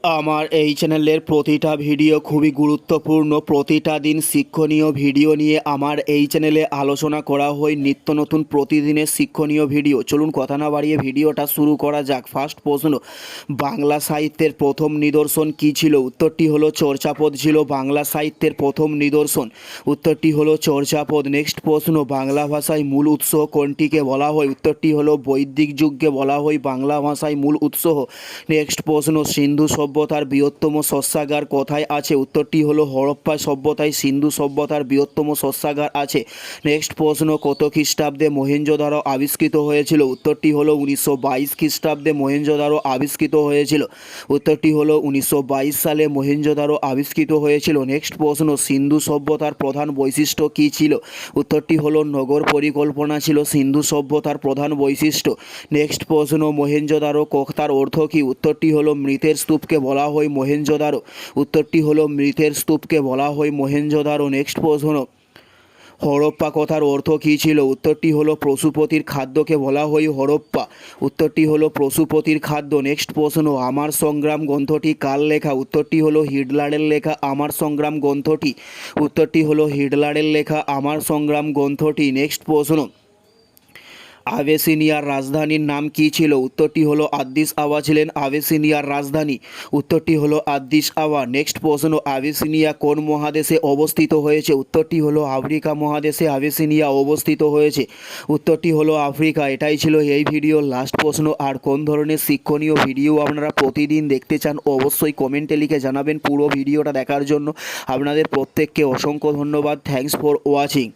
আমার এই চ্যানেলের প্রতিটা ভিডিও খুবই গুরুত্বপূর্ণ। প্রতিটা দিন শিক্ষণীয় ভিডিও নিয়ে আমার এই চ্যানেলে আলোচনা করা হয় নিত্য নতুন প্রতিদিনের শিক্ষণীয় ভিডিও। চলুন কথা না বাড়িয়ে ভিডিওটা শুরু করা যাক। ফার্স্ট প্রশ্ন, বাংলা সাহিত্যের প্রথম নিদর্শন কী ছিল? উত্তরটি হলো চর্যাপদ ছিল বাংলা সাহিত্যের প্রথম নিদর্শন। উত্তরটি হলো চর্যাপদ। নেক্সট প্রশ্ন, বাংলা ভাষায় মূল উৎস কোনটিকে বলা হয়? উত্তরটি হলো বৈদিক যুগকে বলা হয় বাংলা ভাষায় মূল উৎস। নেক্সট প্রশ্ন, সিন্ধু সভ্যতার বৃহত্তম শস্যাগার কোথায় আছে? উত্তরটি হলো হরপ্পা সভ্যতায় সিন্ধু সভ্যতার বৃহত্তম শস্যাগার আছে। নেক্সট প্রশ্ন, কত খ্রিস্টাব্দে মহেঞ্জোদারো আবিষ্কৃত হয়েছিল? উত্তরটি হলো 1922 খ্রিস্টাব্দে মহেঞ্জোদারো আবিষ্কৃত হয়েছিল। উত্তরটি হলো 1922 সালে মহেঞ্জোদারো আবিষ্কৃত হয়েছিল। নেক্সট প্রশ্ন, সিন্ধু সভ্যতার প্রধান বৈশিষ্ট্য কী ছিল? উত্তরটি হলো নগর পরিকল্পনা ছিল সিন্ধু সভ্যতার প্রধান বৈশিষ্ট্য। নেক্সট প্রশ্ন, মহেঞ্জোদারো কথার অর্থ কী? উত্তরটি হলো মৃতের স্তূপকে বলা হয় মহেঞ্জোদারো। উত্তরটি হলো মৃতের স্তূপকে বলা হয় মহেঞ্জোদারো। নেক্সট প্রশ্ন, হরপ্পা কথার অর্থ কী ছিল? উত্তরটি হলো পশুপতির খাদ্যকে বলা হয় হরপ্পা। উত্তরটি হলো পশুপতির খাদ্য। নেক্সট প্রশ্ন, আমার সংগ্রাম গ্রন্থটি কার লেখা? উত্তরটি হলো হিটলারের লেখা আমার সংগ্রাম গ্রন্থটি। উত্তরটি হলো হিটলারের লেখা আমার সংগ্রাম গ্রন্থটি। নেক্সট প্রশ্ন, আবেসিনিয়ার রাজধানীর নাম কী ছিল? উত্তরটি হলো আদ্দিস আবা ছিলেন আবেসিনিয়ার রাজধানী। উত্তরটি হলো আদ্দিস আবা। নেক্সট প্রশ্ন, আবেসিনিয়া কোন মহাদেশে অবস্থিত হয়েছে? উত্তরটি হলো আফ্রিকা মহাদেশে আবেসিনিয়া অবস্থিত হয়েছে। উত্তরটি হলো আফ্রিকা। এটাই ছিল এই ভিডিওর লাস্ট প্রশ্ন। আর কোন ধরনের শিক্ষণীয় ভিডিও আপনারা প্রতিদিন দেখতে চান অবশ্যই কমেন্টে লিখে জানাবেন। পুরো ভিডিওটা দেখার জন্য আপনাদের প্রত্যেককে অসংখ্য ধন্যবাদ। Thanks for watching.